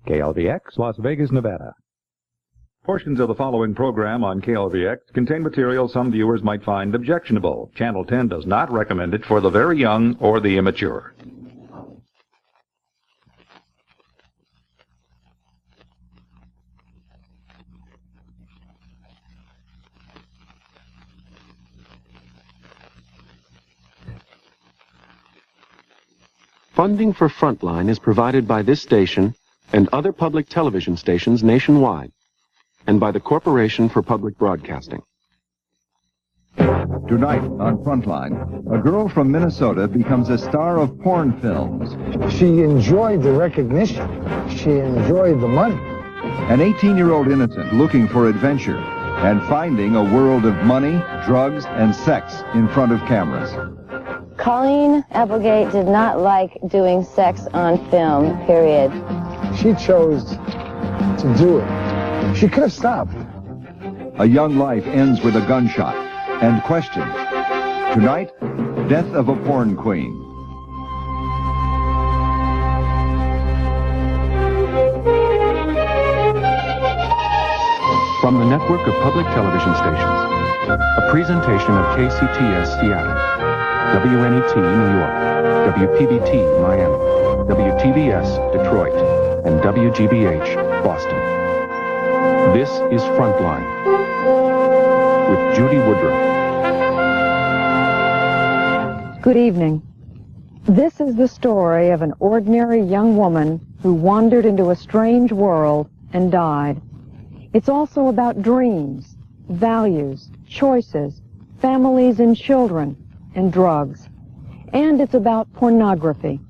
KLVX, Las Vegas, Nevada. Portions of the following program on KLVX contain material some viewers might find objectionable. Channel 10 does not recommend it for the very young or the immature. Funding for Frontline is provided by this station and other public television stations nationwide, and by the Corporation for Public Broadcasting. Tonight on Frontline, a girl from Minnesota becomes a star of porn films. She enjoyed the recognition. She enjoyed the money. An 18-year-old innocent looking for adventure and finding a world of money, drugs, and sex in front of cameras. Colleen Applegate did not like doing sex on film, period. She chose to do it. She could have stopped. A young life ends with a gunshot and questions. Tonight, death of a porn queen. From the network of public television stations, a presentation of KCTS Seattle, WNET New York, WPBT Miami, WTVS Detroit, and WGBH Boston. This is Frontline with Judy Woodruff. Good evening. This is the story of an ordinary young woman who wandered into a strange world and died. It's also about dreams, values, choices, families and children, and drugs. And it's about pornography.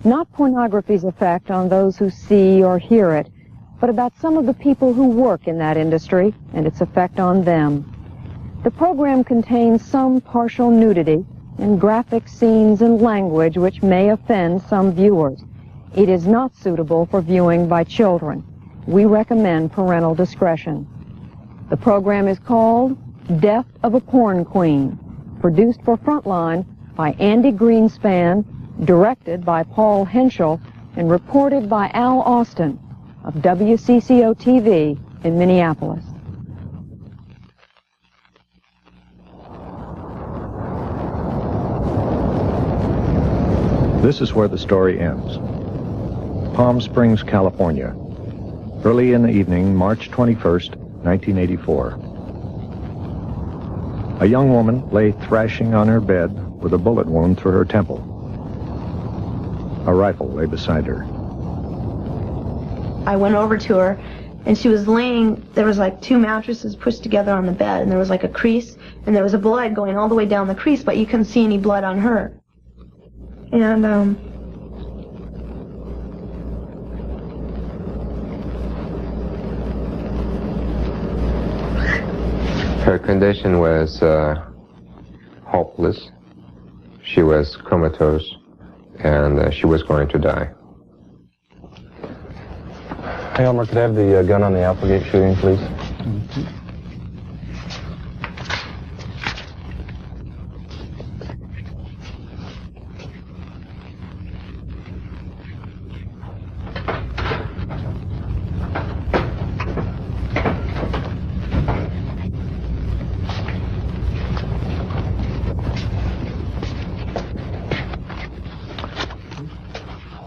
Not pornography's effect on those who see or hear it, but about some of the people who work in that industry and its effect on them. The program contains some partial nudity and graphic scenes and language which may offend some viewers. It is not suitable for viewing by children. We recommend parental discretion. The program is called Death of a Porn Queen, produced for Frontline by Andy Greenspan, directed by Paul Henschel, and reported by Al Austin of WCCO-TV in Minneapolis. This is where the story ends. Palm Springs, California. Early in the evening, March 21st, 1984. A young woman lay thrashing on her bed with a bullet wound through her temple. A rifle lay beside her. I went over to her, and she was laying, there was like two mattresses pushed together on the bed, and there was like a crease, and there was a blood going all the way down the crease, but you couldn't see any blood on her. And, her condition was hopeless. She was comatose, and she was going to die. Hey, Elmer, could I have the gun on the Applegate shooting, please?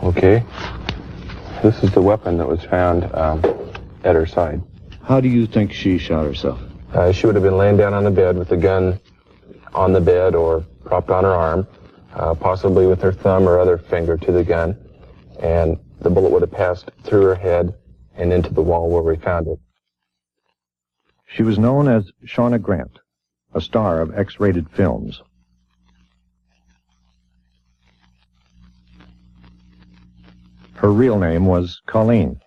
Okay. This is the weapon that was found at her side. How do you think she shot herself? She would have been laying down on the bed with the gun on the bed or propped on her arm, possibly with her thumb or other finger to the gun, and the bullet would have passed through her head and into the wall where we found it. She was known as Shauna Grant, a star of X-rated films. Her real name was Colleen.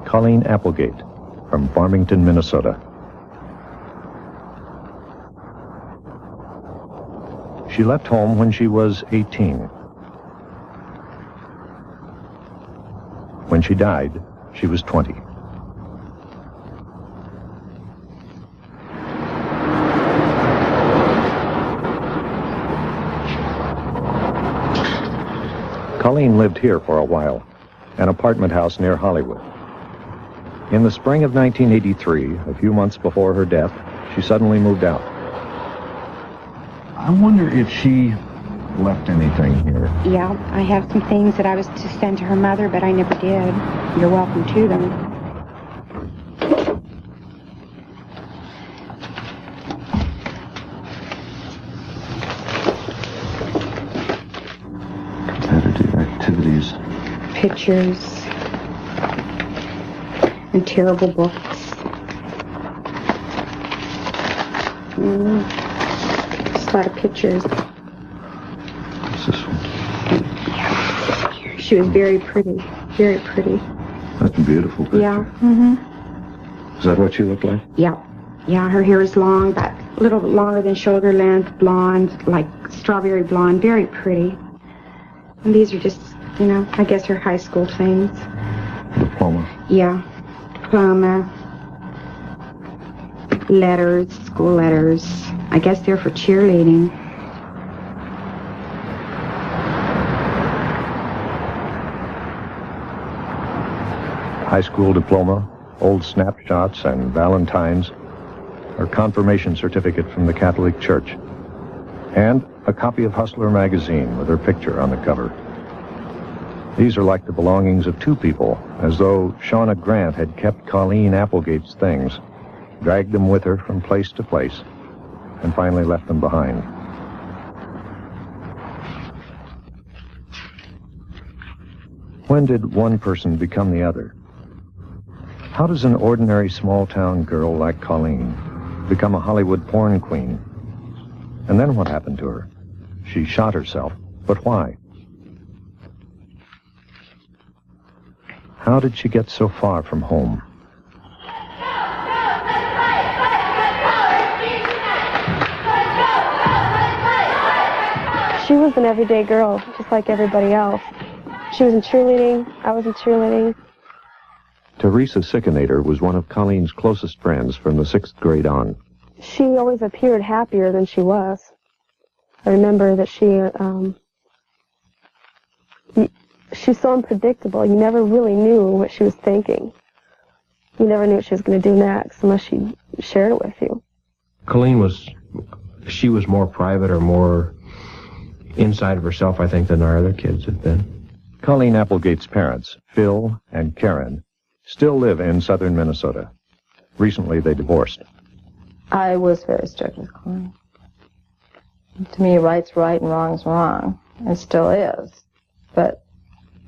Colleen Applegate, from Farmington, Minnesota. She left home when she was 18. When she died, she was 20. Colleen lived here for a while, an apartment house near Hollywood. In the spring of 1983, a few months before her death, she suddenly moved out. I wonder if she left anything here. Yeah, I have some things that I was to send to her mother, but I never did. You're welcome to them. Competitive activities. Pictures. And terrible books. Just a lot of pictures. What's this one? She was very pretty. Very pretty. That's a beautiful picture. Yeah. Mm-hmm. Is that what she looked like? Yeah. Yeah, her hair is long, but a little bit longer than shoulder length, blonde, like strawberry blonde, very pretty. And these are just, you know, I guess her high school things. Diploma. Yeah. Diploma. Letters, school letters. I guess they're for cheerleading. High school diploma, old snapshots and valentines, her confirmation certificate from the Catholic Church, and a copy of Hustler magazine with her picture on the cover. These are like the belongings of two people, as though Shauna Grant had kept Colleen Applegate's things, dragged them with her from place to place, and finally left them behind. When did one person become the other? How does an ordinary small-town girl like Colleen become a Hollywood porn queen? And then what happened to her? She shot herself, but why? How did she get so far from home? She was an everyday girl, just like everybody else. She was in cheerleading, I was in cheerleading. Teresa Sickinator was one of Colleen's closest friends from the 6th grade on. She always appeared happier than she was. I remember that she's so unpredictable. You never really knew what she was thinking. You never knew what she was going to do next unless she shared it with you. Colleen was more private or more inside of herself, I think, than our other kids have been. Colleen Applegate's parents, Phil and Karen, still live in southern Minnesota. Recently, they divorced. I was very strict with Colleen. To me, right's right and wrong's wrong, and still is. But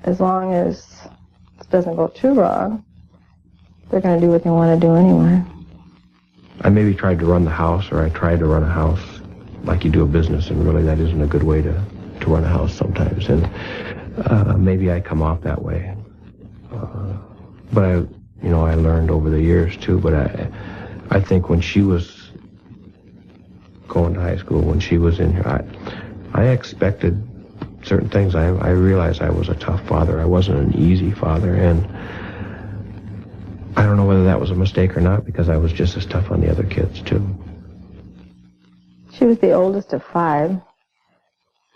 as long as it doesn't go too wrong, they're going to do what they want to do anyway. I maybe tried to run the house, or I tried to run a house like you do a business, and really that isn't a good way to run a house sometimes. And maybe I come off that way. But I learned over the years too. But I think when she was going to high school, when she was in here, I expected certain things. I realized I was a tough father. I wasn't an easy father, and I don't know whether that was a mistake or not, because I was just as tough on the other kids too. She was the oldest of 5,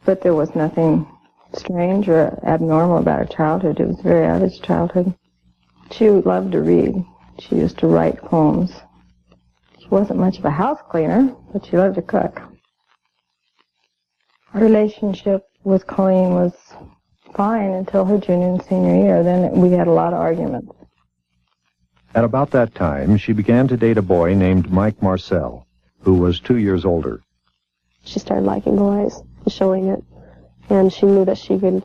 but there was nothing strange or abnormal about her childhood. It was a very average childhood. She loved to read. She used to write poems. She wasn't much of a house cleaner, but she loved to cook. Our relationship with Colleen was fine until her junior and senior year. Then we had a lot of arguments. At about that time, she began to date a boy named Mike Marcel, who was 2 years older. She started liking boys, showing it, and she knew that she could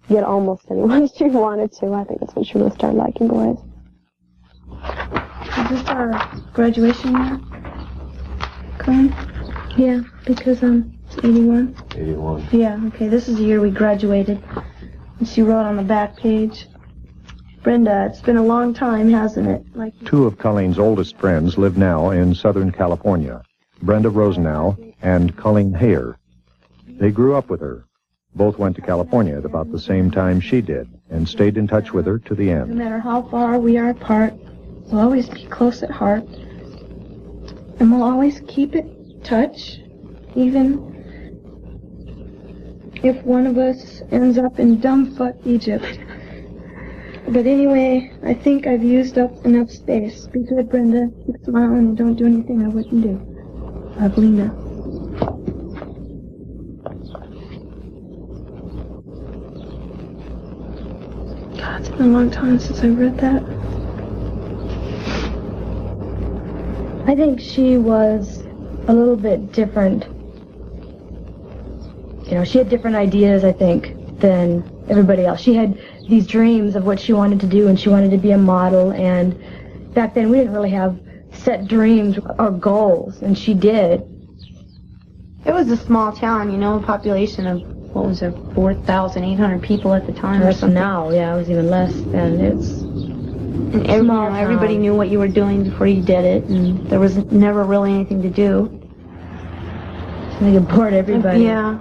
get almost anyone she wanted to. I think that's when she really started liking boys. Is this our graduation year? Colleen? Yeah, because it's 81. 81. Yeah, okay, this is the year we graduated. And she wrote on the back page, Brenda, it's been a long time, hasn't it? Like 2 of Colleen's oldest friends live now in Southern California, Brenda Rosenau and Colleen Hayer. They grew up with her. Both went to California at about the same time she did and stayed in touch with her to the no end. matter how far we are apart, we'll always be close at heart. And we'll always keep in touch, even if one of us ends up in dumbfuck Egypt. But anyway, I think I've used up enough space. Be good, Brenda. Keep smiling and don't do anything I wouldn't do. Love, Lena. God, it's been a long time since I read that. I think she was a little bit different. You know, she had different ideas, I think, than everybody else. She had these dreams of what she wanted to do, and she wanted to be a model, and back then we didn't really have set dreams or goals, and she did. It was a small town, you know, a population of, what was it, 4,800 people at the time or something. Now, yeah, it was even less, and it's and everybody knew what you were doing before you did it, and there was never really anything to do. They get bored everybody. Yeah.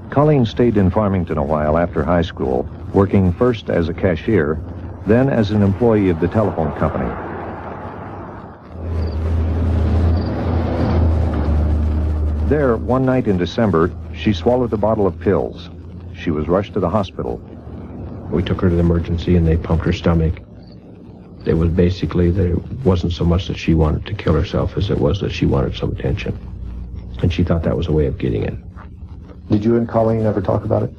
Colleen stayed in Farmington a while after high school, working first as a cashier, then as an employee of the telephone company. There, one night in December, she swallowed a bottle of pills. She was rushed to the hospital. We took her to the emergency and they pumped her stomach. It was basically that it wasn't so much that she wanted to kill herself as it was that she wanted some attention. And she thought that was a way of getting it. Did you and Colleen ever talk about it?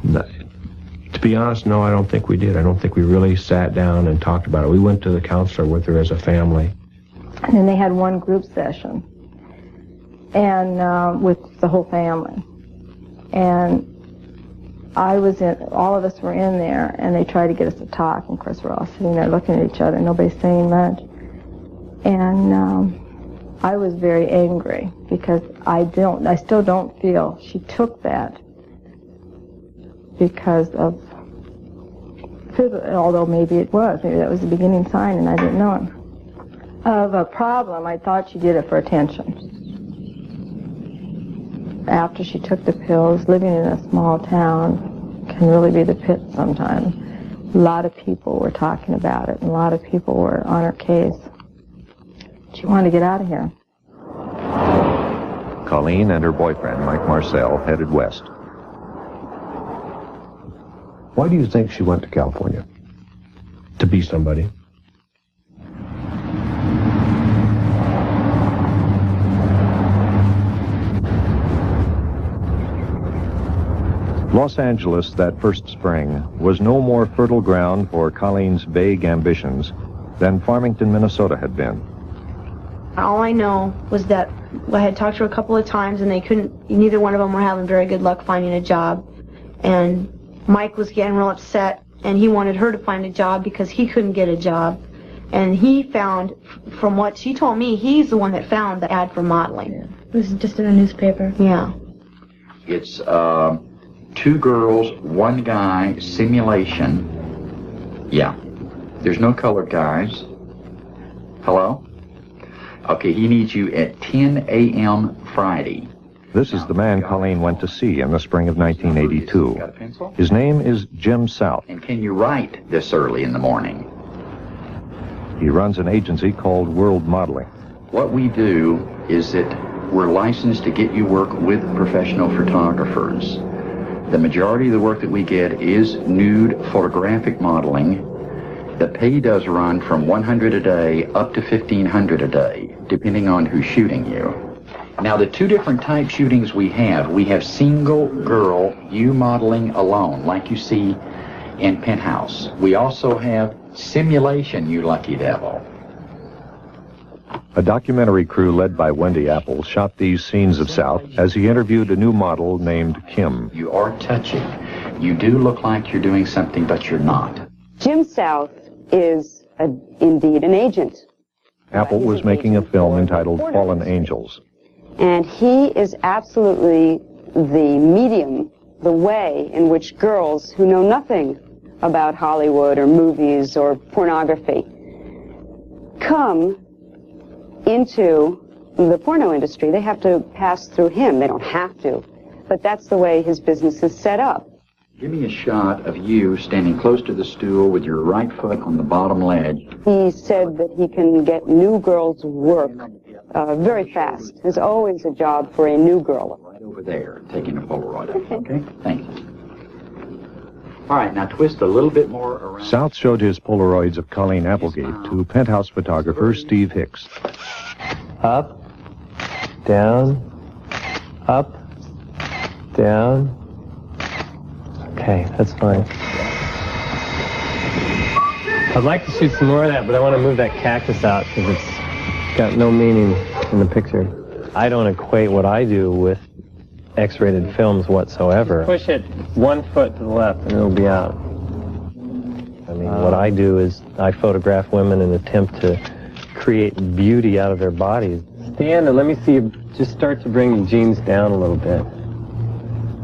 No, to be honest, no, I don't think we did. I don't think we really sat down and talked about it. We went to the counselor with her as a family. And then they had one group session, and with the whole family. And I was in, all of us were in there, and they tried to get us to talk. And of course, we're all sitting there looking at each other, nobody's saying much. And I was very angry because I still don't feel she took that because of, although maybe that was the beginning sign and I didn't know it, of a problem. I thought she did it for attention. After she took the pills, living in a small town can really be the pit sometimes. A lot of people were talking about it, and a lot of people were on her case. She wanted to get out of here. Colleen and her boyfriend, Mike Marcel, headed west. Why do you think she went to California? To be somebody. Los Angeles that first spring was no more fertile ground for Colleen's vague ambitions than Farmington, Minnesota had been. All I know was that I had talked to her a couple of times and neither one of them were having very good luck finding a job. And Mike was getting real upset and he wanted her to find a job because he couldn't get a job. And he found, from what she told me, he's the one that found the ad for modeling. It was just in a newspaper. Yeah. It's 2 girls, 1 guy, simulation. Yeah. There's no colored guys. Hello? Okay, he needs you at 10 a.m. Friday. This is the man Colleen went to see in the spring of 1982. Got a pencil? His name is Jim South. And can you write this early in the morning? He runs an agency called World Modeling. What we do is that we're licensed to get you work with professional photographers. The majority of the work that we get is nude photographic modeling. The pay does run from $100 a day up to $1,500 a day, depending on who's shooting you. Now, the 2 different type shootings we have single girl, you modeling alone, like you see in Penthouse. We also have simulation, you lucky devil. A documentary crew led by Wendy Apple shot these scenes of South as he interviewed a new model named Kim. You are touching. You do look like you're doing something, but you're not. Jim South is indeed an agent. Apple was making a film entitled Fallen Angels. And he is absolutely the medium, the way in which girls who know nothing about Hollywood or movies or pornography come into the porno industry. They have to pass through him. They don't have to, but that's the way his business is set up. Give me a shot of you standing close to the stool with your right foot on the bottom ledge He said that he can get new girls work very fast. There's always a job for a new girl. Right over there, taking a Polaroid of it. Okay? Thank you. All right, now twist a little bit more around. South showed his Polaroids of Colleen Applegate to penthouse photographer Steve Hicks. Up, down, up, down. Okay, that's fine. I'd like to shoot some more of that, but I want to move that cactus out because it's got no meaning in the picture. I don't equate what I do with X-rated films whatsoever. Push it 1 foot to the left and it'll be out. I mean, what I do is I photograph women and attempt to create beauty out of their bodies. Stand and let me see you just start to bring the jeans down a little bit.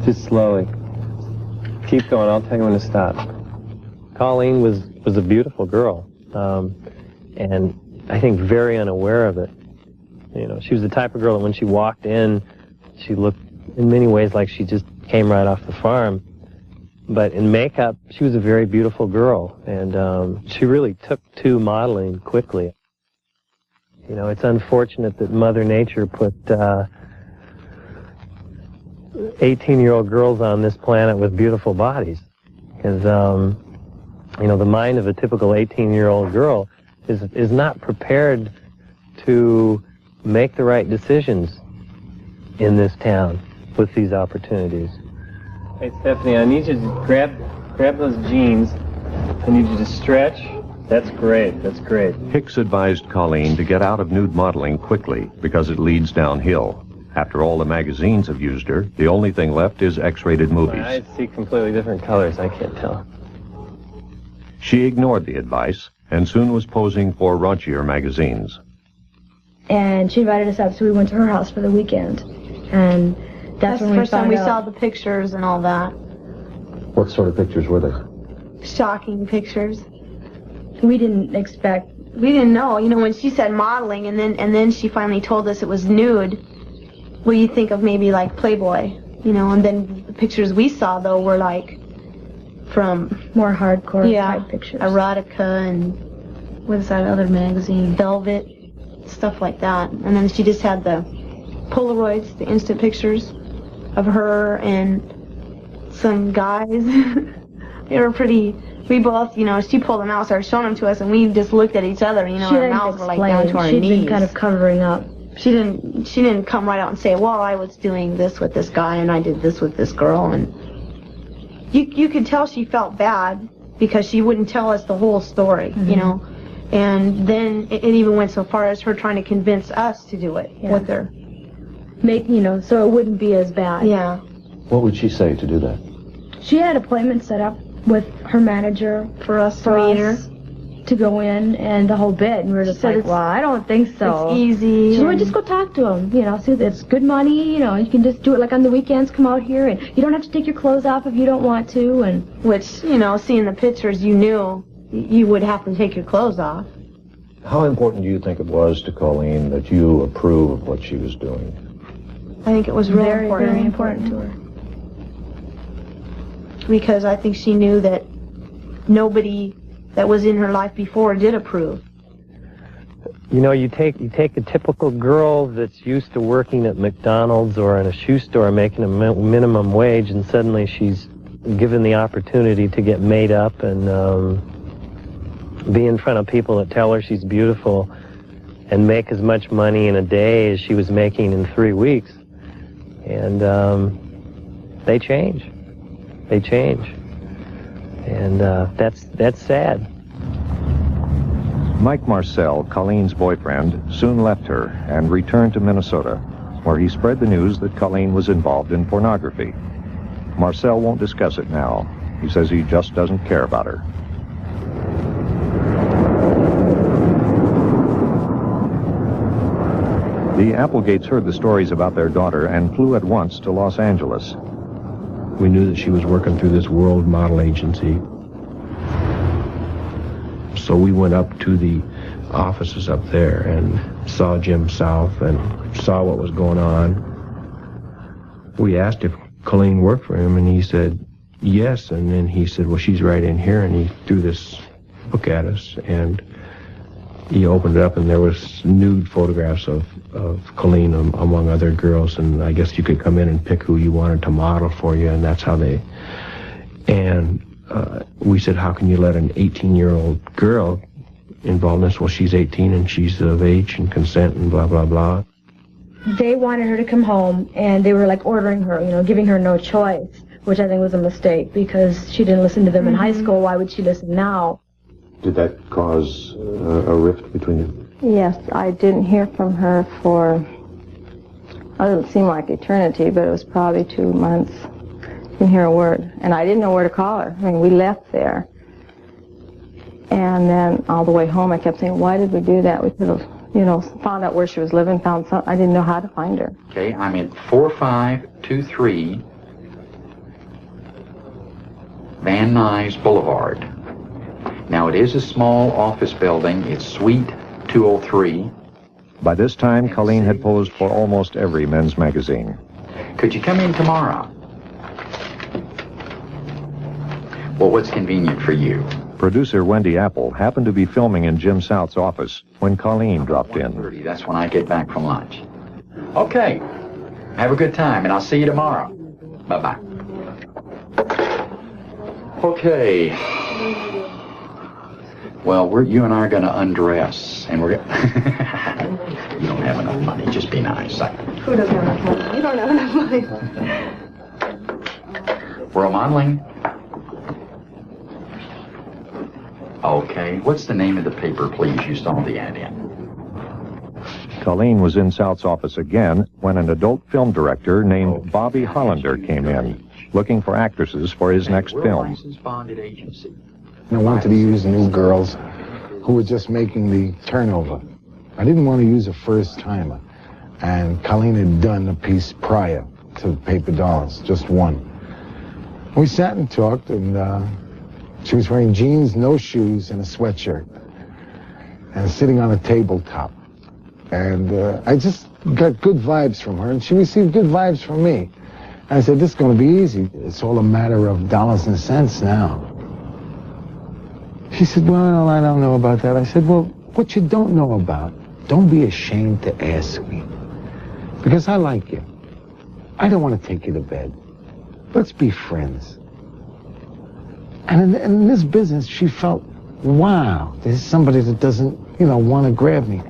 Just slowly. Keep going, I'll tell you when to stop. Colleen was a beautiful girl, and I think very unaware of it. You know, she was the type of girl that when she walked in, she looked in many ways like she just came right off the farm. But in makeup, she was a very beautiful girl, and she really took to modeling quickly. You know, it's unfortunate that Mother Nature put 18-year-old girls on this planet with beautiful bodies, because you know, the mind of a typical 18-year-old girl is not prepared to make the right decisions in this town with these opportunities. Hey, Stephanie, I need you to grab those jeans. I need you to stretch. That's great, that's great. Hicks advised Colleen to get out of nude modeling quickly because it leads downhill. After all the magazines have used her, the only thing left is X-rated movies. I see completely different colors, I can't tell. She ignored the advice and soon was posing for raunchier magazines. And she invited us up, so we went to her house for the weekend. And that's when the first time we found saw out. the pictures and all that. What sort of pictures were they? Shocking pictures. We didn't expect. We didn't know. You know, when she said modeling, and then she finally told us it was nude. Well, you think of maybe like Playboy, you know, and then the pictures we saw though were like from more hardcore type pictures. Erotica and what is that other magazine? Velvet, stuff like that. And then she just had the Polaroids, the instant pictures of her and some guys. They were pretty. We both, you know, she pulled them out, started showing them to us, and we just looked at each other. You know, our mouths were like down to our knees. She'd been kind of covering up. She didn't come right out and say, well, I was doing this with this guy and I did this with this girl, and you could tell she felt bad because she wouldn't tell us the whole story, you know. And then it even went so far as her trying to convince us to do it with her. You know, so it wouldn't be as bad. Yeah. What would she say to do that? She had an appointment set up with her manager for us to meet her. To go in and the whole bit, and we were just like, well, I don't think so. It's easy. She said, well, just go talk to him. You know, see, it's good money. You know, you can just do it like on the weekends. Come out here, and you don't have to take your clothes off if you don't want to. And which, you know, seeing the pictures, you knew you would have to take your clothes off. How important do you think it was to Colleen that you approve of what she was doing? I think it was very important to her. Because I think she knew that nobody that was in her life before did approve. You know, you take a typical girl that's used to working at McDonald's or in a shoe store making a minimum wage, and suddenly she's given the opportunity to get made up and be in front of people that tell her she's beautiful and make as much money in a day as she was making in 3 weeks. And they change. They change. And that's sad. Mike Marcel, Colleen's boyfriend, soon left her and returned to Minnesota, where he spread the news that Colleen was involved in pornography. Marcel won't discuss it now. He says he just doesn't care about her. The Applegates heard the stories about their daughter and flew at once to Los Angeles. We knew that she was working through this world model agency. So we went up to the offices up there and saw Jim South and saw what was going on. We asked if Colleen worked for him, and he said yes. And then he said, well, she's right in here, and he threw this book at us. And you opened it up and there was nude photographs of Colleen among other girls, and I guess you could come in and pick who you wanted to model for you, and that's how they... And we said, how can you let an 18-year-old girl involved in this? Well, she's 18 and she's of age and consent and blah, blah, blah. They wanted her to come home, and they were like ordering her, you know, giving her no choice, which I think was a mistake because she didn't listen to them in high school. Why would she listen now? Did that cause a rift between you? Yes, I didn't hear from her for, it doesn't seem like eternity, but it was probably 2 months. Didn't hear a word. And I didn't know where to call her. I mean, we left there. And then all the way home, I kept saying, why did we do that? We could have, you know, found out where she was living, found something. I didn't know how to find her. Okay, I'm at 4523 Van Nuys Boulevard. Now, it is a small office building. It's Suite 203. By this time, Colleen had posed for almost every men's magazine. Could you come in tomorrow? Well, what's convenient for you? Producer Wendy Apple happened to be filming in Jim South's office when Colleen dropped in. 1:30, that's when I get back from lunch. Okay. Have a good time, and I'll see you tomorrow. Bye-bye. Okay. Well, you and I are going to undress, and we're going to... You don't have enough money. Just be nice. Who doesn't have enough money? You don't have enough money. We're modeling. Okay. What's the name of the paper, please? You saw the ad in. Colleen was in South's office again when an adult film director named Bobby Hollander came in, looking for actresses for his next film. Bonded agency. I wanted to use new girls who were just making the turnover. I didn't want to use a first-timer. And Colleen had done a piece prior to Paper Dolls, just one. We sat and talked, and she was wearing jeans, no shoes, and a sweatshirt, and sitting on a tabletop. And I just got good vibes from her, and she received good vibes from me. And I said, this is going to be easy. It's all a matter of dollars and cents now. She said, well, I don't know about that. I said, well, what you don't know about, don't be ashamed to ask me. Because I like you. I don't want to take you to bed. Let's be friends. And in this business, she felt, wow, there's somebody that doesn't, you know, want to grab me.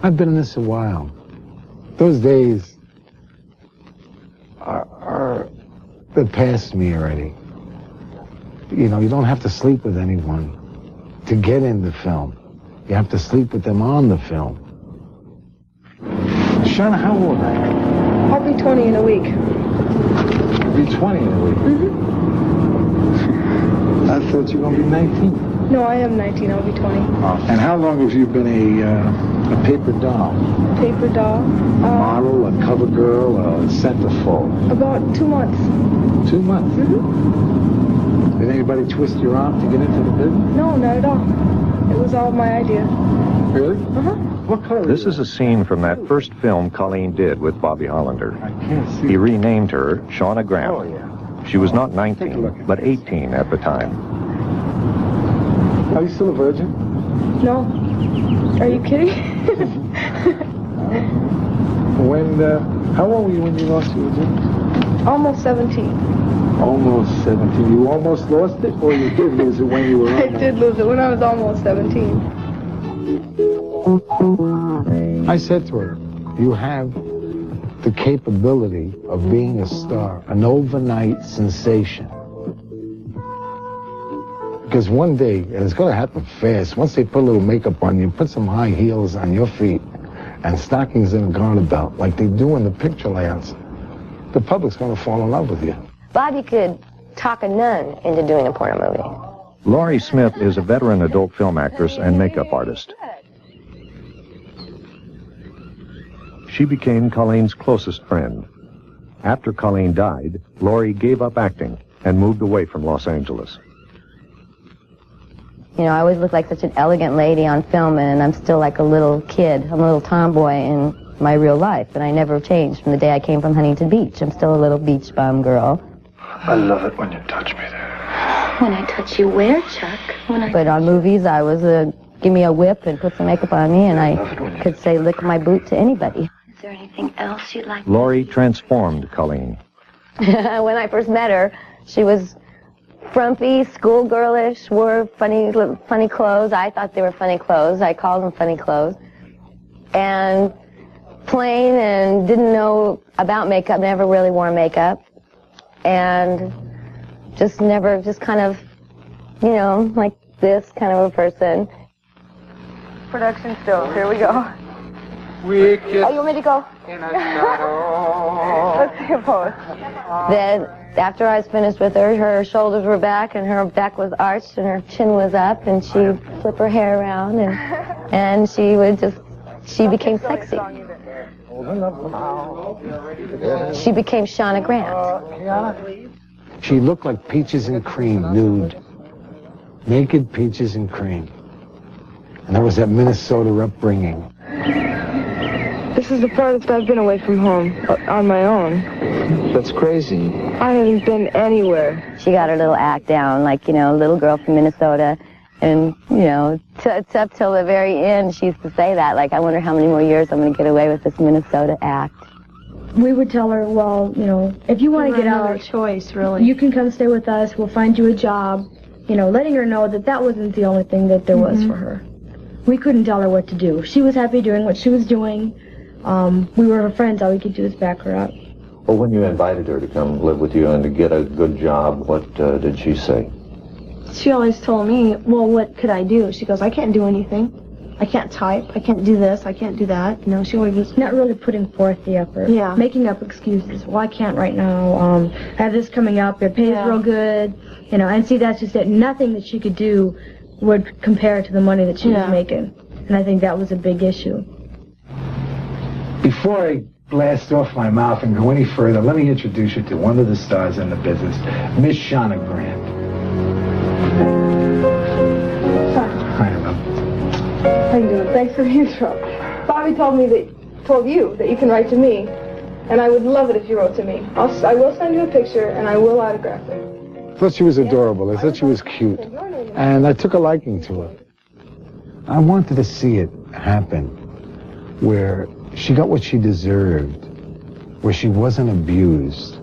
I've been in this a while. Those days they're past me already. You know, you don't have to sleep with anyone to get in the film. You have to sleep with them on the film. Shauna, how old are you? I'll be 20 in a week. You'll be 20 in a week? Mm-hmm. I thought you were going to be 19. No, I am 19. I'll be 20. And how long have you been a paper doll? Paper doll? A model, a cover girl, a centerfold? About 2 months. 2 months? Mm-hmm. Did anybody twist your arm to get into the business? No, not at all. It was all my idea. Really? Uh-huh. What color? This is a scene from that first film Colleen did with Bobby Hollander. I can't see. He renamed her Shauna Graham. Oh, yeah. She was not 19, but 18 at the time. Are you still a virgin? No. Are you kidding? How old were you when you lost your virginity? Almost 17. Almost 17. You almost lost it, or you did lose it when you were I did lose it when I was almost 17. I said to her, you have the capability of being a star, an overnight sensation. Because one day, and it's going to happen fast, once they put a little makeup on you, put some high heels on your feet, and stockings in a garter belt, like they do in the picture layouts, the public's going to fall in love with you. Bobby could talk a nun into doing a porno movie. Laurie Smith is a veteran adult film actress and makeup artist. She became Colleen's closest friend. After Colleen died, Laurie gave up acting and moved away from Los Angeles. You know, I always look like such an elegant lady on film, and I'm still like a little kid. I'm a little tomboy in my real life, and I never changed from the day I came from Huntington Beach. I'm still a little beach bum girl. I love it when you touch me there. When I touch you where, Chuck? But on movies, I was a give me a whip and put some makeup on me, and I could say lick my boot to anybody. Is there anything else you'd like? Laurie transformed Colleen. When I first met her, she was frumpy, schoolgirlish, wore funny clothes. I thought they were funny clothes. I called them funny clothes. And plain, and didn't know about makeup, never really wore makeup. And just kind of, you know, like this kind of a person. Production stills, here we go. Oh, you want me to go? Let's see a pose. Then, after I was finished with her, her shoulders were back, and her back was arched, and her chin was up, and she'd flip her hair around, and she became sexy. She became Shauna Grant. She looked like peaches and cream, nude. Naked peaches and cream. And that was that Minnesota upbringing. This is the farthest I've been away from home, on my own. That's crazy. I haven't been anywhere. She got her little act down, like, you know, little girl from Minnesota. And, you know, it's up till the very end, she used to say that, like, I wonder how many more years I'm going to get away with this Minnesota act. We would tell her, well, you know, if you want to get out, choice, really. You can come stay with us. We'll find you a job. You know, letting her know that that wasn't the only thing that there was for her. We couldn't tell her what to do. She was happy doing what she was doing. We were her friends. All we could do is back her up. Well, when you invited her to come live with you and to get a good job, what did she say? She always told me, well, what could I do? She goes, I can't do anything. I can't type. I can't do this. I can't do that. You know, she always was not really putting forth the effort. Yeah. Making up excuses. Well, I can't right now. I have this coming up. It pays real good. You know, and see, that's just it. Nothing that she could do would compare to the money that she was making. And I think that was a big issue. Before I blast off my mouth and go any further, let me introduce you to one of the stars in the business, Miss Shauna Grant. Hi, Emma. How you doing? Thanks for the intro. Bobby told you that you can write to me, and I would love it if you wrote to me. I will send you a picture, and I will autograph it. I thought she was adorable. I thought she was cute. And I took a liking to her. I wanted to see it happen, where she got what she deserved, where she wasn't abused.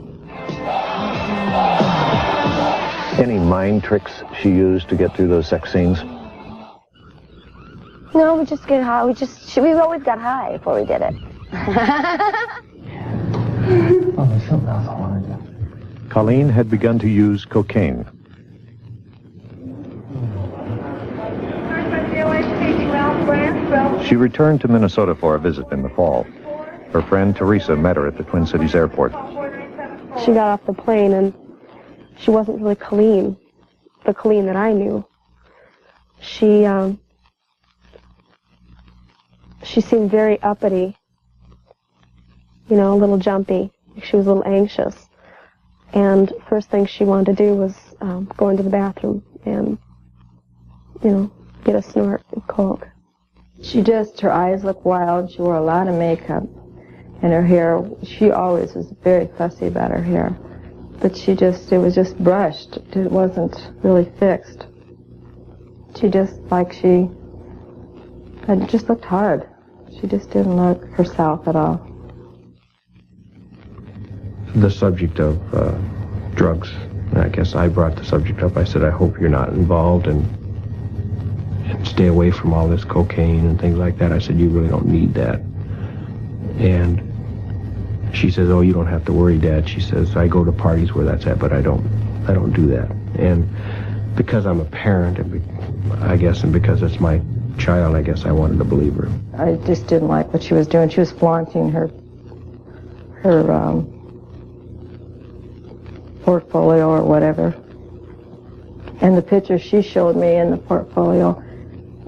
Any mind tricks she used to get through those sex scenes? No, we just get high. We always got high before we did it. Oh, there's something else I want to do. Colleen had begun to use cocaine. She returned to Minnesota for a visit in the fall. Her friend Teresa met her at the Twin Cities airport. She got off the plane and she wasn't really Colleen, the Colleen that I knew. She seemed very uppity, you know, a little jumpy. She was a little anxious. And first thing she wanted to do was go into the bathroom and, you know, get a snort of coke. Her eyes looked wild. She wore a lot of makeup. And her hair, she always was very fussy about her hair. But it was just brushed. It wasn't really fixed. She just looked hard. She just didn't look herself at all. The subject of drugs, I guess I brought the subject up. I said, I hope you're not involved and stay away from all this cocaine and things like that. I said, you really don't need that. And she says, oh, you don't have to worry, Dad. She says, I go to parties where that's at, but I don't do that. And because I'm a parent, and I guess, and because it's my child, I guess I wanted to believe her. I just didn't like what she was doing. She was flaunting her portfolio or whatever. And the pictures she showed me in the portfolio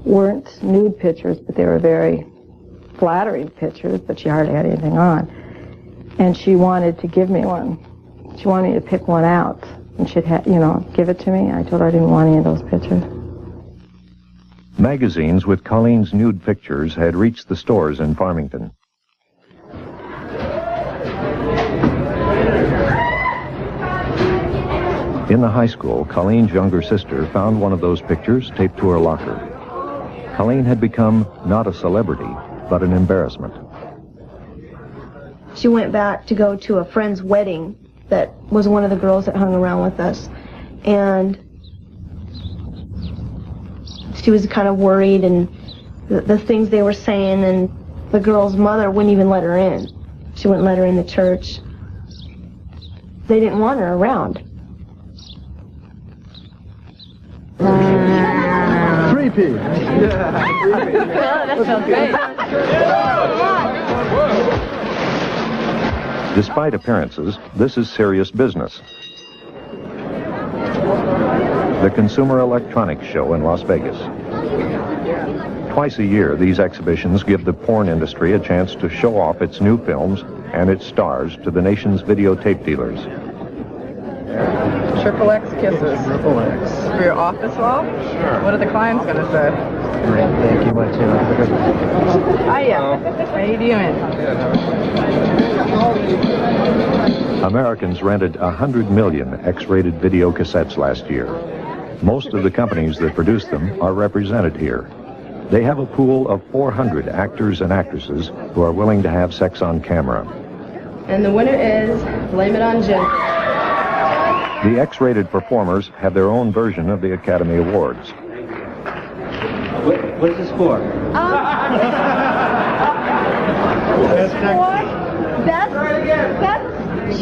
weren't nude pictures, but they were very flattering pictures, but she hardly had anything on. And she wanted to give me one. She wanted me to pick one out, and she'd give it to me. I told her I didn't want any of those pictures. Magazines with Colleen's nude pictures had reached the stores in Farmington. In the high school, Colleen's younger sister found one of those pictures taped to her locker. Colleen had become not a celebrity, but an embarrassment. She went back to go to a friend's wedding that was one of the girls that hung around with us. And she was kind of worried, and the things they were saying, and the girl's mother wouldn't even let her in. She wouldn't let her in the church. They didn't want her around. 3P. That sounds great. Despite appearances, this is serious business. The Consumer Electronics Show in Las Vegas. Twice a year, these exhibitions give the porn industry a chance to show off its new films and its stars to the nation's videotape dealers. Triple X kisses. Triple X. For your office wall? Sure. What are the clients going to say? Great, thank you much. Hiya. How you doing? Americans rented 100 million X-rated video cassettes last year. Most of the companies that produce them are represented here. They have a pool of 400 actors and actresses who are willing to have sex on camera. And the winner is Blame It on Jim. The X-rated performers have their own version of the Academy Awards. What's the score? Best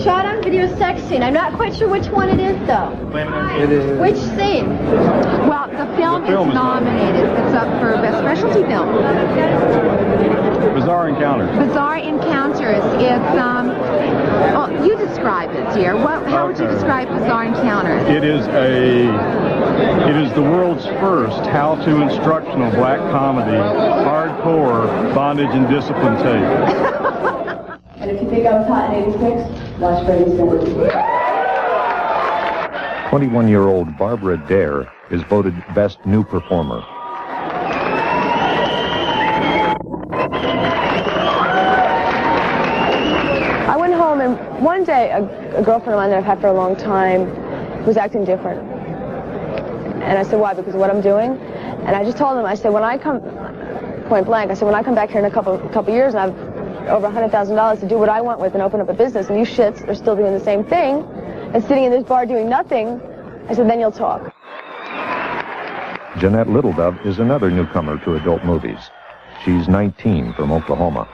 shot on video sex scene. I'm not quite sure which one it is, though. It is. Which scene? Well, the film is nominated. It's up for Best Specialty Film. Bizarre Encounters. Bizarre Encounters. It's, well, you describe it, dear. How would you describe Bizarre Encounters? It is the world's first how-to instructional black comedy, hardcore bondage and discipline tape. And if you think I was hot in '86, watch Brady's Sentence. 21-year-old Barbara Dare is voted Best New Performer. I went home, and one day a girlfriend of mine that I've had for a long time was acting different. And I said, why? Because of what I'm doing? And I just told him, I said, when I come, point blank, I said, when I come back here in a couple years and I've over $100,000 to do what I want with and open up a business, and you shits are still doing the same thing and sitting in this bar doing nothing, I said, then you'll talk. Jeanette Littledove is another newcomer to adult movies. She's 19 from Oklahoma.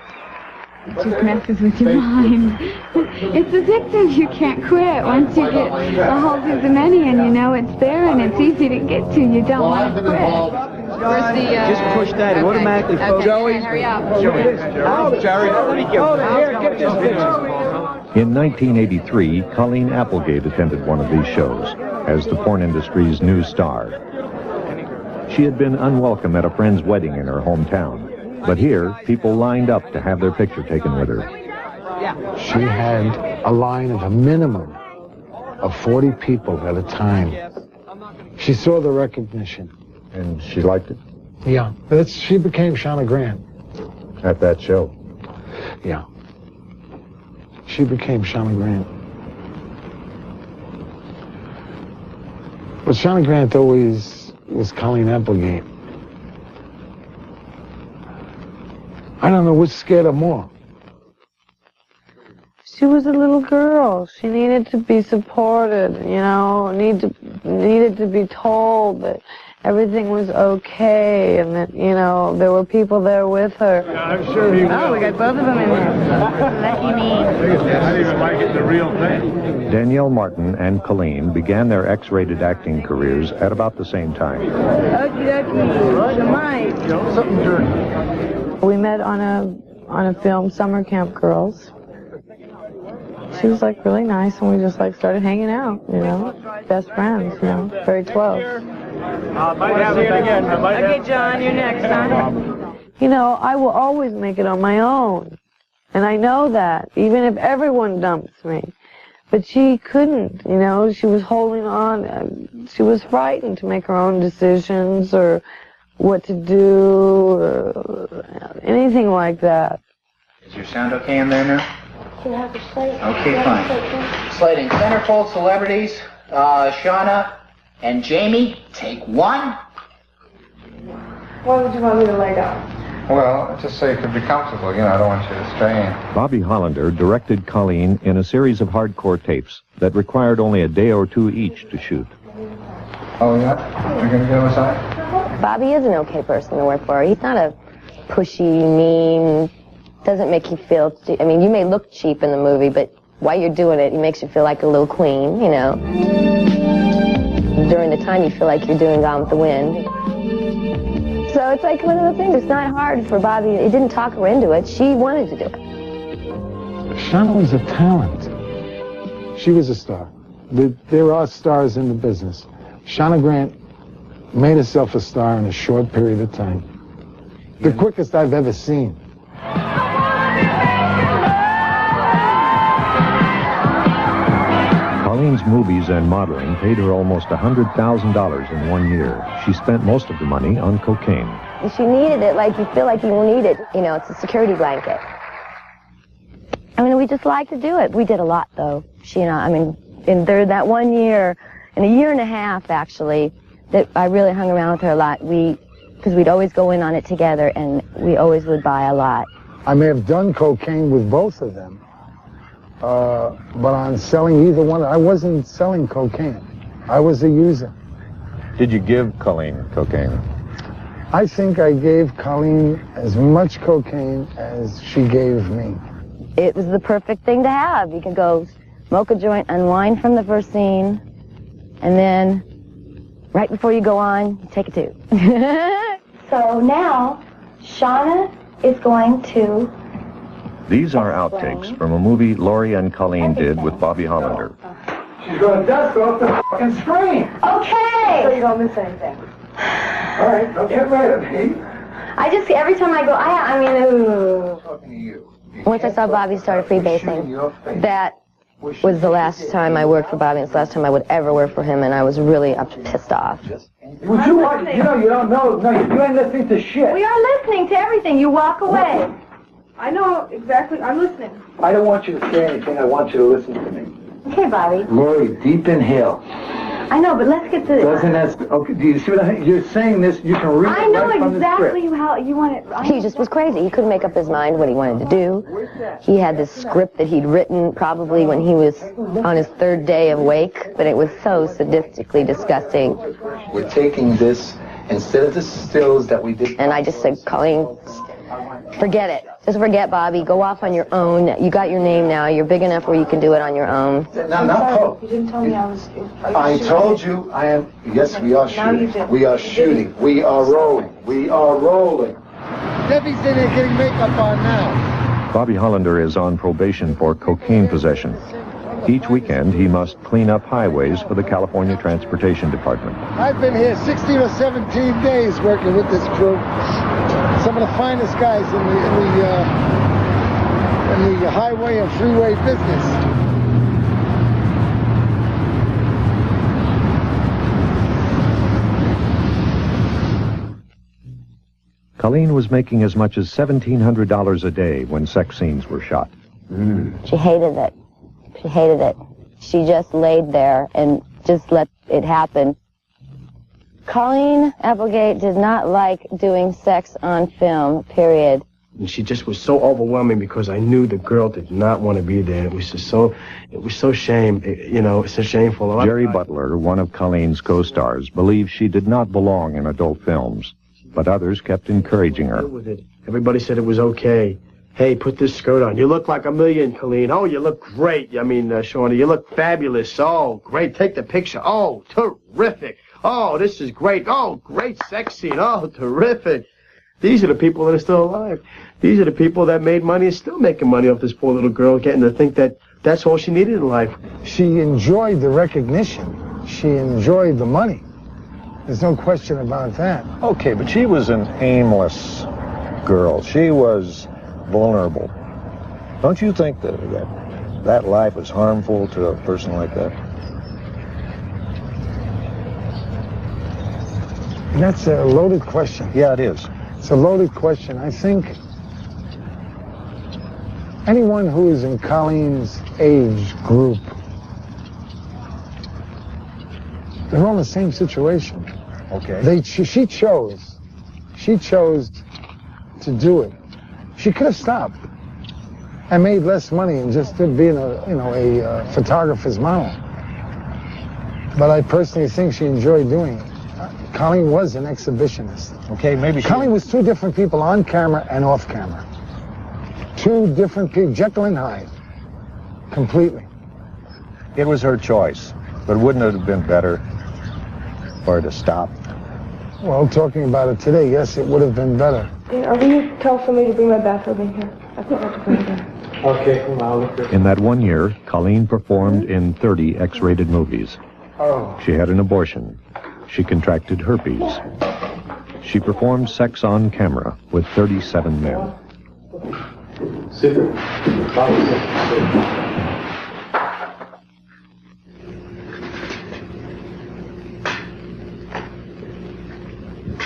It just messes with your mind. It's addictive. You can't quit. Once you get a hold of the money and you know it's there and it's easy to get to, you don't want to quit. Where's the, Just push that. It automatically focus. Joey, hurry up. Jerry. Get this picture. In 1983, Colleen Applegate attended one of these shows as the porn industry's new star. She had been unwelcome at a friend's wedding in her hometown, but here, people lined up to have their picture taken with her. She had a line of a minimum of 40 people at a time. She saw the recognition. And she liked it? Yeah. She became Shauna Grant. At that show? Yeah. She became Shauna Grant. But Shauna Grant always was Colleen Applegate. I don't know which scared her more. She was a little girl. She needed to be supported, you know, needed to be told that everything was okay and that, you know, there were people there with her. I'm sure he will. Oh, we got both of them in there. Lucky me. I didn't even like it the real thing. Danielle Martin and Colleen began their X-rated acting careers at about the same time. Okie dokie. Something dirty. We met on a film, Summer Camp Girls. She was like really nice, and we just like started hanging out, you know, best friends, you know, very close. Okay, John, you're next, huh? You know, I will always make it on my own, and I know that, even if everyone dumps me. But she couldn't, you know, she was holding on. She was frightened to make her own decisions or what to do or anything like that. Is your sound okay in there now? You have the slate. Okay, fine. Slating centerfold celebrities, Shauna and Jamie, take one. Why would you want me to lay down? Well, just so you could be comfortable. You know, I don't want you to strain. Bobby Hollander directed Colleen in a series of hardcore tapes that required only a day or two each to shoot. Oh, yeah? You're going to get him aside? Bobby is an okay person to work for. He's not a pushy, mean, doesn't make you feel... I mean, you may look cheap in the movie, but while you're doing it, he makes you feel like a little queen, you know. During the time, you feel like you're doing Gone with the Wind. So it's like one of the things. It's not hard for Bobby. He didn't talk her into it. She wanted to do it. Shauna was a talent. She was a star. There are stars in the business. Shauna Grant made herself a star in a short period of time. The quickest I've ever seen. Colleen's movies and modeling paid her almost $100,000 in 1 year. She spent most of the money on cocaine. She needed it like you feel like you need it. You know, it's a security blanket. I mean, we just like to do it. We did a lot, though. She and I mean, in that 1 year, in a year and a half, actually, that I really hung around with her a lot. Because we'd always go in on it together, and we always would buy a lot. I may have done cocaine with both of them. But on selling either one, I wasn't selling cocaine. I was a user. Did you give Colleen cocaine? I think I gave Colleen as much cocaine as she gave me. It was the perfect thing to have. You could go smoke a joint, unwind from the first scene, and then right before you go on, you take a two. So now, Shauna is going to... These are outtakes from a movie Laurie and Colleen did with Bobby Hollander. She's going to dust off the fucking screen. Okay! So you don't miss anything. All right, don't get mad at me. I just, every time I go, I mean, ooh. Talking to you. Once I saw Bobby started freebasing, that was the last time I worked for Bobby, and it's the last time I would ever work for him, and I was really pissed off. Would you like, you know, you don't know, no, you ain't listening to shit. We are listening to everything. You walk away. I know exactly. I'm listening. I don't want you to say anything. I want you to listen to me. Okay, Bobby. Lori, deep inhale. I know, but let's get to... Doesn't that... Okay, do you see what you're saying this, you can read I it know right from the exactly script. how you want it. He just was crazy. He couldn't make up his mind what he wanted to do. He had this script that he'd written probably when he was on his third day of wake, but it was so sadistically disgusting. We're taking this, instead of the stills that we did... And I just said, Colleen, forget it. Just forget Bobby. Go off on your own. You got your name now. You're big enough where you can do it on your own. No. You didn't tell me I was... I told you I am... Yes, we are Now you shooting. did. We are shooting. We are rolling. We are rolling. Debbie's in there getting makeup on now. Bobby Hollander is on probation for cocaine possession. Each weekend, he must clean up highways for the California Transportation Department. I've been here 16 or 17 days working with this crew. Some of the finest guys in the highway and freeway business. Colleen was making as much as $1,700 a day when sex scenes were shot. She hated it. She hated it. She just laid there and just let it happen. Colleen Applegate did not like doing sex on film, period. And she just was so overwhelming because I knew the girl did not want to be there. It was so shame, you know, it's so shameful. Jerry Butler, one of Colleen's co-stars, believed she did not belong in adult films, but others kept encouraging her. Everybody said it was okay. Hey, put this skirt on. You look like a million, Colleen. Oh, you look great. I mean, Shawnee, you look fabulous. Oh, great. Take the picture. Oh, terrific. Oh, this is great. Oh, great sex scene. Oh, terrific. These are the people that are still alive. These are the people that made money and still making money off this poor little girl, getting to think that that's all she needed in life. She enjoyed the recognition. She enjoyed the money. There's no question about that. Okay, but she was an aimless girl. She was vulnerable. Don't you think that life is harmful to a person like that? That's a loaded question. Yeah, it is. It's a loaded question. I think anyone who is in Colleen's age group, they're all in the same situation. Okay. She She chose to do it. She could have stopped and made less money and just being a photographer's model. But I personally think she enjoyed doing it. Colleen was an exhibitionist. Okay, maybe Colleen was two different people on camera and off camera. Two different people, Jekyll and Hyde, completely. It was her choice, but wouldn't it have been better for her to stop? Well, talking about it today, yes, it would have been better. Are you tell somebody to bring my bathrobe in here? I forgot to bring it in. Okay, well, look at In that 1 year, Colleen performed in 30 X-rated movies. Oh. She had an abortion. She contracted herpes. She performed sex on camera with 37 men. Super.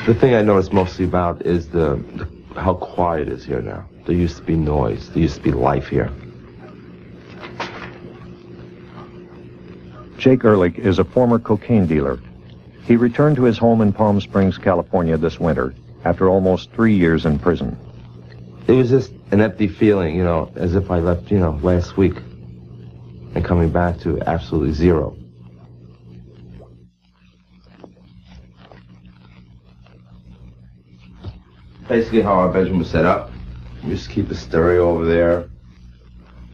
The thing I notice mostly about is how quiet it is here now. There used to be noise. There used to be life here. Jake Ehrlich is a former cocaine dealer. He returned to his home in Palm Springs, California this winter after almost 3 years in prison. It was just an empty feeling, you know, as if I left, you know, last week and coming back to absolutely zero. Basically how our bedroom was set up. We just keep a stereo over there.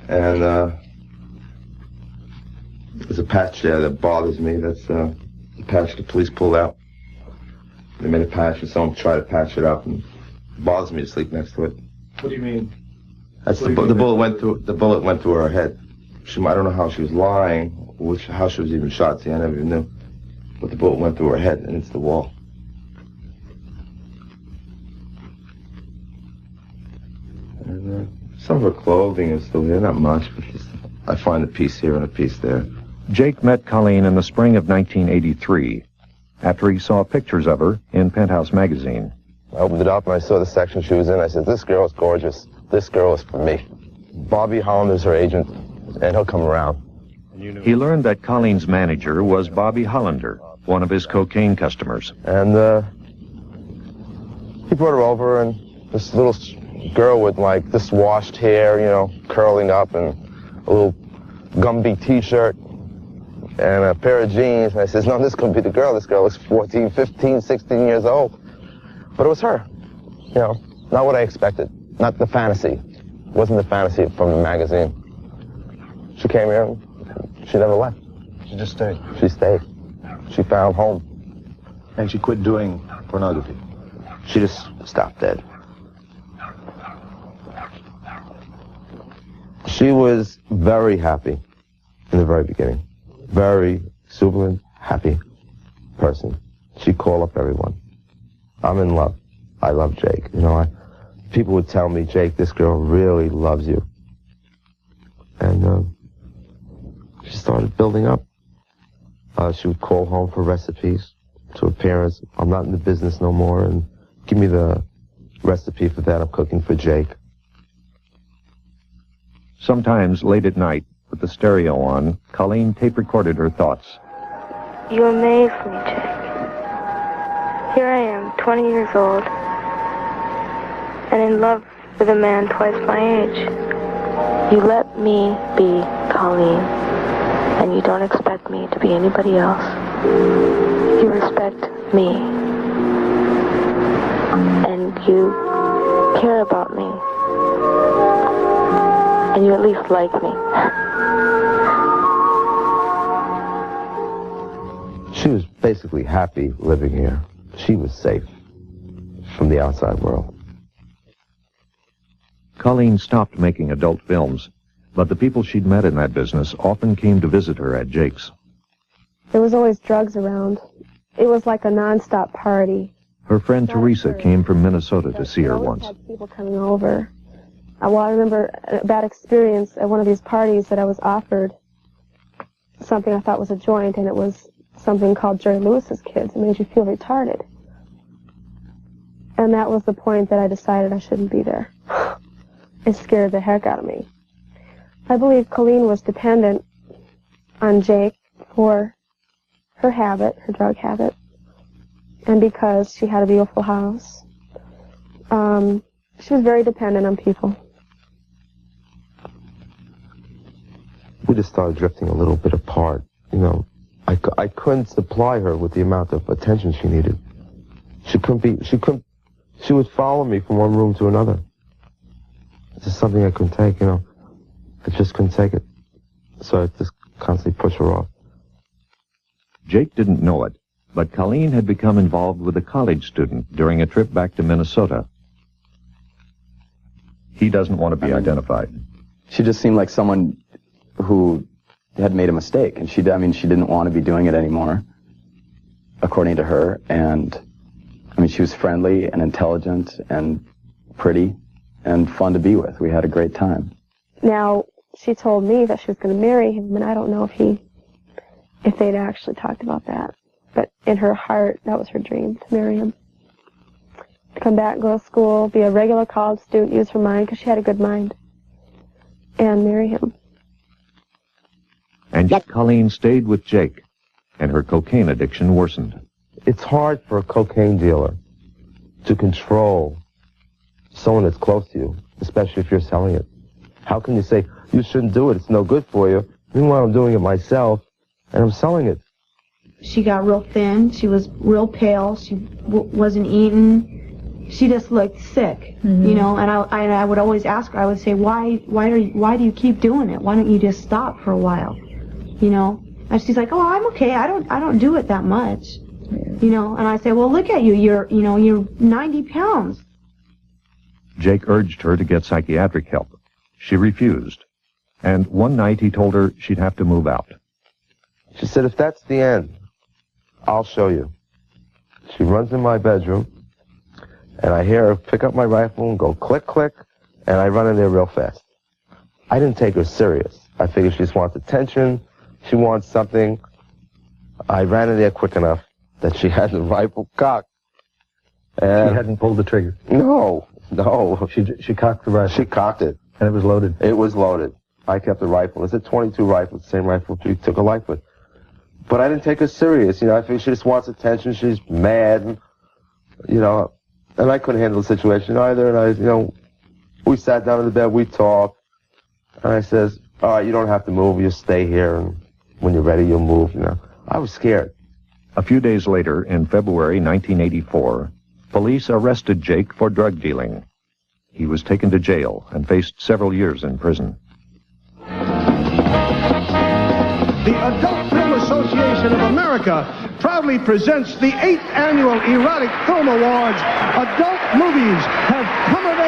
And there's a patch there that bothers me. That's the patch the police pulled out. They made a patch and someone tried to patch it up, and it bothers me to sleep next to it. What do you mean? That's the bullet went through her head. I don't know how she was lying, how she was even shot. See, I never even knew. But the bullet went through her head, and it's the wall. And some of her clothing is still here, not much, but I find a piece here and a piece there. Jake met Colleen in the spring of 1983 after he saw pictures of her in Penthouse magazine. I opened it up and I saw the section she was in. I said, this girl is gorgeous. This girl is for me. Bobby Hollander's her agent, and he'll come around. He learned that Colleen's manager was Bobby Hollander, one of his cocaine customers. And he brought her over, and this little girl with, like, this washed hair, you know, curling up, and a little Gumby t-shirt, and a pair of jeans. And I says, no, this couldn't be the girl. This girl looks 14, 15, 16 years old. But it was her. You know, not what I expected. Not the fantasy. It wasn't the fantasy from the magazine. She came here, and she never left. She just stayed. She stayed. She found home. And she quit doing pornography. She just stopped dead. She was very happy in the very beginning. Very super happy person. She'd call up everyone. I'm in love. I love Jake. You know, people would tell me, Jake, this girl really loves you. And she started building up. She would call home for recipes to her parents. I'm not in the business no more, and give me the recipe for that. I'm cooking for Jake. Sometimes late at night, with the stereo on, Colleen tape-recorded her thoughts. You amaze me, Jake. Here I am, 20 years old, and in love with a man twice my age. You let me be Colleen, and you don't expect me to be anybody else. You respect me, and you care about me, and you at least like me. She was basically happy living here. She was safe from the outside world. Colleen stopped making adult films, but the people she'd met in that business often came to visit her at Jake's. There was always drugs around. It was like a nonstop party. Her friend Teresa came from Minnesota to see her once. Had people coming over. Well, I remember a bad experience at one of these parties that I was offered something I thought was a joint, and it was something called Jerry Lewis's Kids. It made you feel retarded. And that was the point that I decided I shouldn't be there. It scared the heck out of me. I believe Colleen was dependent on Jake for her habit, her drug habit, and because she had a beautiful house, She was very dependent on people. We just started drifting a little bit apart. You know, I couldn't supply her with the amount of attention she needed. She would follow me from one room to another. It's just something I couldn't take, you know. I just couldn't take it. So I just constantly push her off. Jake didn't know it, but Colleen had become involved with a college student during a trip back to Minnesota. He doesn't want to be identified. She just seemed like someone who had made a mistake, and she didn't want to be doing it anymore, according to her. And she was friendly and intelligent and pretty and fun to be with. We had a great time. Now, she told me that she was going to marry him, and I don't know if they'd actually talked about that. But in her heart, that was her dream, to marry him. To come back, go to school, be a regular college student, use her mind, because she had a good mind, and marry him. And yet Colleen stayed with Jake, and her cocaine addiction worsened. It's hard for a cocaine dealer to control someone that's close to you, especially if you're selling it. How can you say, you shouldn't do it, it's no good for you, meanwhile I'm doing it myself, and I'm selling it? She got real thin. She was real pale. She wasn't eating. She just looked sick, you know. And I would always ask her. I would say, why do you keep doing it? Why don't you just stop for a while, you know? And she's like, oh, I'm okay. I don't do it that much, you know. And I say, well, look at you. You're 90 pounds. Jake urged her to get psychiatric help. She refused. And one night he told her she'd have to move out. She said, if that's the end, I'll show you. She runs in my bedroom, and I hear her pick up my rifle and go click, click, and I run in there real fast. I didn't take her serious. I figured she just wants attention. She wants something. I ran in there quick enough that she had the rifle cocked. And She hadn't pulled the trigger. No. She cocked the rifle. She cocked it. And it was loaded. It was loaded. I kept the rifle. It's a .22 rifle, the same rifle she took her life with. But I didn't take her serious. You know, I think she just wants attention. She's mad, and, you know, and I couldn't handle the situation either. And we sat down in the bed, we talked, and I says, all right, you don't have to move. You stay here, and when you're ready, you'll move, you know. I was scared. A few days later, in February 1984, police arrested Jake for drug dealing. He was taken to jail and faced several years in prison. The Adult Film Association of America proudly presents the 8th Annual Erotic Film Awards. Adult movies have come of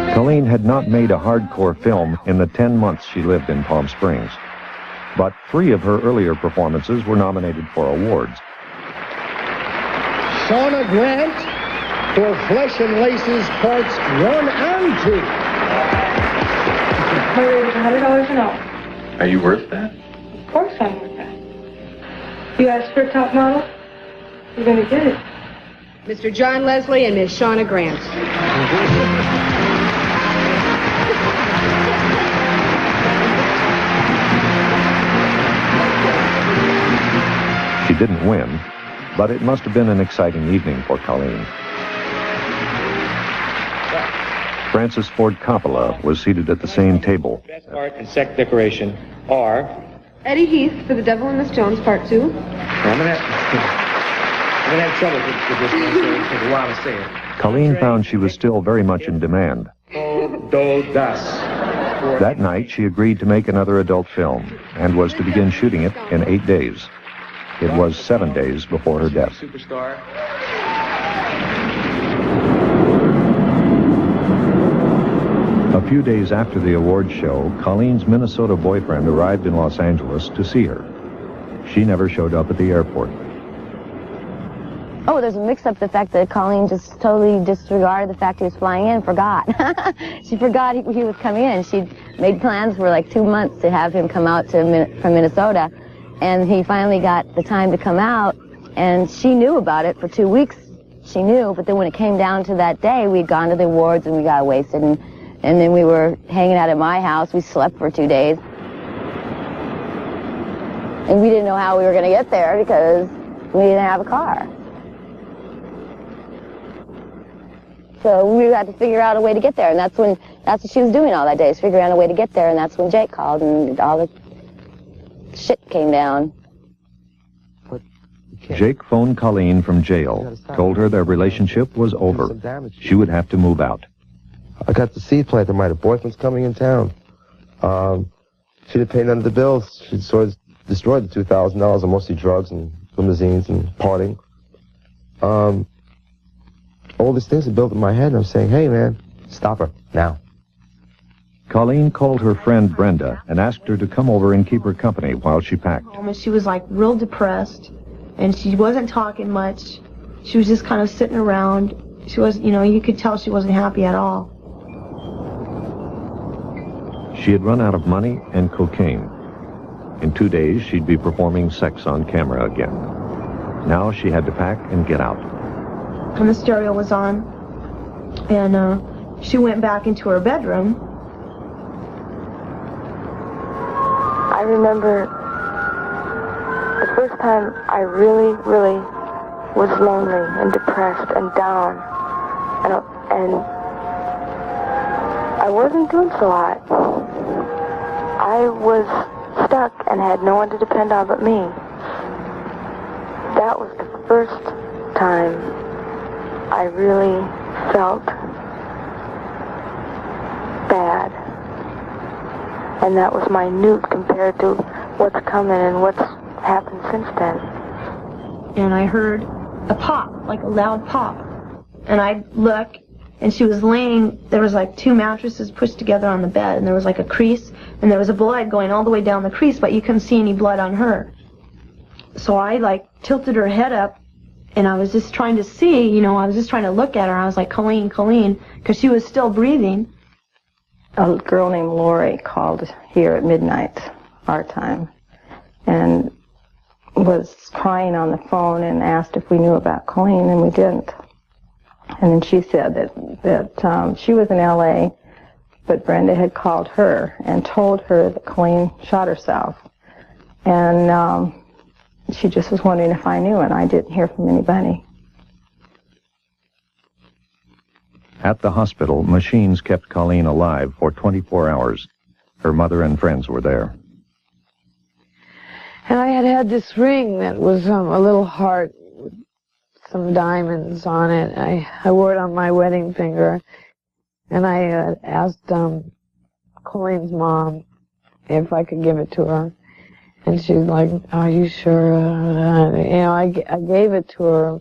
age. Colleen had not made a hardcore film in the 10 months she lived in Palm Springs. But 3 of her earlier performances were nominated for awards. Shauna Grant for Flesh and Laces Parts 1 and 2. $100 an hour. Are you worth that? Of course I'm worth that. You asked for a top model, you're going to get it. Mr. John Leslie and Miss Shauna Grant. She didn't win, but it must have been an exciting evening for Colleen. Francis Ford Coppola was seated at the same table. Best art and set decoration are Eddie Heath for The Devil and Miss Jones, Part 2. I'm gonna have trouble with this one, so it takes a while to say it. Colleen found she was still very much in demand. Do das. That night, she agreed to make another adult film and was to begin shooting it in 8 days. It was 7 days before her death. Superstar. A few days after the awards show, Colleen's Minnesota boyfriend arrived in Los Angeles to see her. She never showed up at the airport. Oh, there's a mix-up, the fact that Colleen just totally disregarded the fact he was flying in, forgot. She forgot he was coming in. She'd made plans for like 2 months to have him come out from Minnesota, and he finally got the time to come out, and she knew about it for 2 weeks. She knew, but then when it came down to that day, we'd gone to the awards and we got wasted, and then we were hanging out at my house. We slept for 2 days. And we didn't know how we were going to get there because we didn't have a car. So we had to figure out a way to get there, and that's what she was doing all that day, is figuring out a way to get there, and that's when Jake called, and all the shit came down. Jake phoned Colleen from jail, told her their relationship was over. She would have to move out. I got the seed planted. My boyfriend's coming in town. She didn't pay none of the bills. She sort of destroyed the $2,000 of mostly drugs and limousines and partying. All these things are built in my head, and I'm saying, hey, man, stop her now. Colleen called her friend Brenda and asked her to come over and keep her company while she packed. And she was like real depressed, and she wasn't talking much. She was just kind of sitting around. She was, you know, you could tell she wasn't happy at all. She had run out of money and cocaine. In 2 days, she'd be performing sex on camera again. Now she had to pack and get out. And the stereo was on, and she went back into her bedroom. I remember the first time I really, really was lonely and depressed and down, and I wasn't doing so hot. I was stuck and had no one to depend on but me. That was the first time I really felt bad. And that was minute compared to what's coming and what's happened since then. And I heard a pop, like a loud pop. And I looked, and she was laying, there was like 2 mattresses pushed together on the bed, and there was like a crease, and there was a blood going all the way down the crease, but you couldn't see any blood on her. So I like tilted her head up, and I was just trying to see, you know, I was just trying to look at her. I was like, Colleen, Colleen, because she was still breathing. A girl named Lori called here at midnight, our time, and was crying on the phone and asked if we knew about Colleen, and we didn't. And then she said that she was in L.A., but Brenda had called her and told her that Colleen shot herself. And she just was wondering if I knew, and I didn't hear from anybody. At the hospital, machines kept Colleen alive for 24 hours. Her mother and friends were there. And I had this ring that was a little heart with some diamonds on it. I wore it on my wedding finger. And I asked Colleen's mom if I could give it to her. And she's like, are you sure? You know, I gave it to her.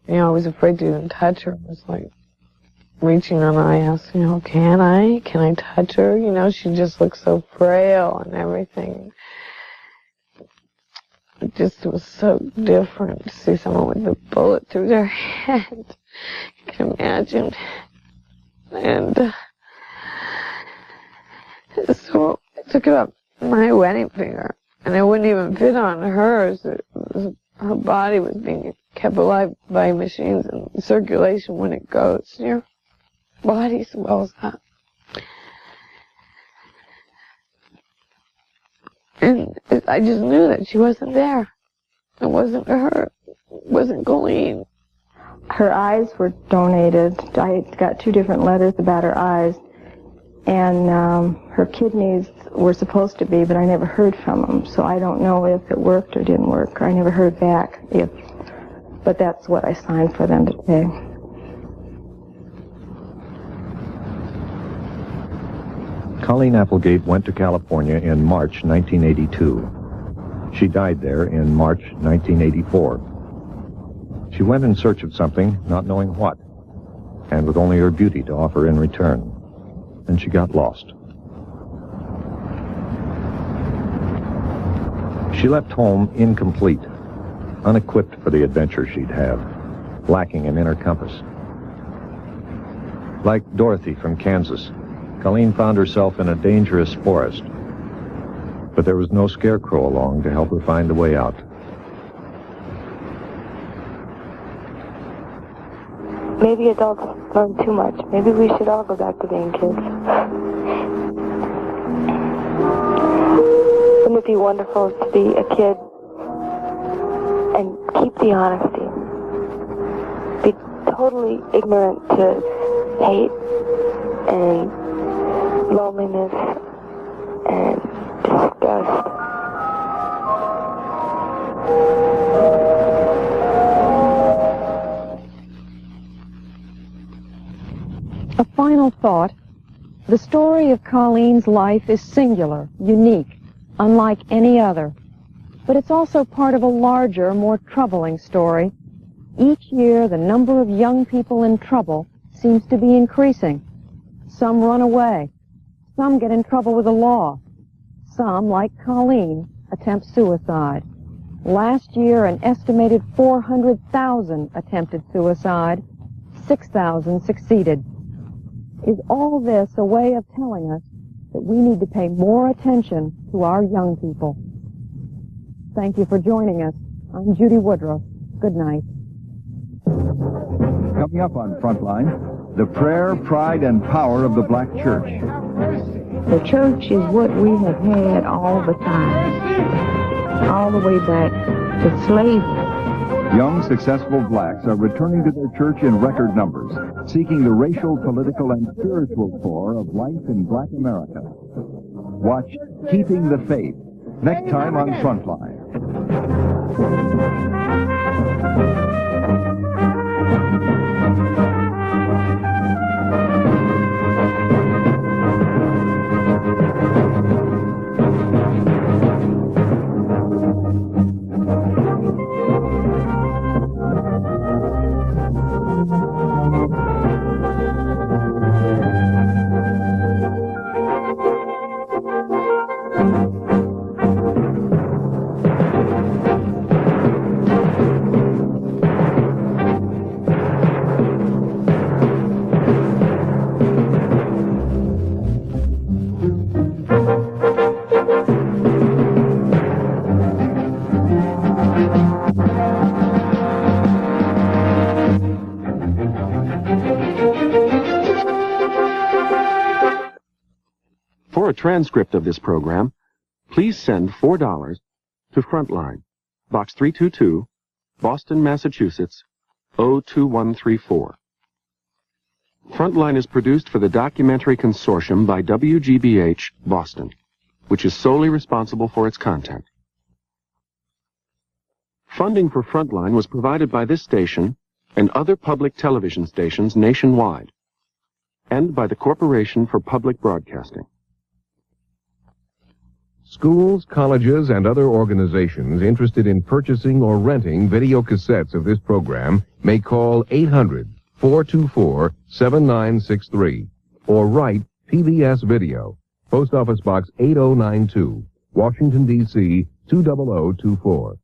You know, I was afraid to even touch her. It was like reaching her, and I asked, you know, can I touch her? You know, she just looked so frail and everything. It just was so different to see someone with a bullet through their head. You can imagine. And so I took it up my wedding finger, and it wouldn't even fit on hers. Her body was being kept alive by machines, and circulation, when it goes, your body swells up. And I just knew that she wasn't there. It wasn't her. It wasn't Colleen. Her eyes were donated. I got 2 different letters about her eyes. And her kidneys were supposed to be, but I never heard from them. So I don't know if it worked or didn't work. I never heard back. But that's what I signed for them to pay. Colleen Applegate went to California in March 1982. She died there in March 1984. She went in search of something, not knowing what, and with only her beauty to offer in return. And she got lost. She left home incomplete, unequipped for the adventure she'd have, lacking an inner compass. Like Dorothy from Kansas, Colleen found herself in a dangerous forest, but there was no scarecrow along to help her find a way out. Maybe adults learn too much. Maybe we should all go back to being kids. Wouldn't it be wonderful to be a kid and keep the honesty? Be totally ignorant to hate and loneliness and disgust. A final thought. The story of Colleen's life is singular, unique, unlike any other. But it's also part of a larger, more troubling story. Each year, the number of young people in trouble seems to be increasing. Some run away. Some get in trouble with the law. Some, like Colleen, attempt suicide. Last year, an estimated 400,000 attempted suicide. 6,000 succeeded. Is all this a way of telling us that we need to pay more attention to our young people? Thank you for joining us. I'm Judy Woodruff. Good night. Coming up on Frontline, the prayer, pride, and power of the black church. The church is what we have had all the time, all the way back to slavery. Young, successful blacks are returning to their church in record numbers, seeking the racial, political, and spiritual core of life in black America. Watch Keeping the Faith next time on Frontline. For a transcript of this program, please send $4 to Frontline, Box 322, Boston, Massachusetts, 02134. Frontline is produced for the Documentary Consortium by WGBH, Boston, which is solely responsible for its content. Funding for Frontline was provided by this station and other public television stations nationwide, and by the Corporation for Public Broadcasting. Schools, colleges, and other organizations interested in purchasing or renting video cassettes of this program may call 800-424-7963 or write PBS Video, Post Office Box 8092, Washington, D.C. 20024.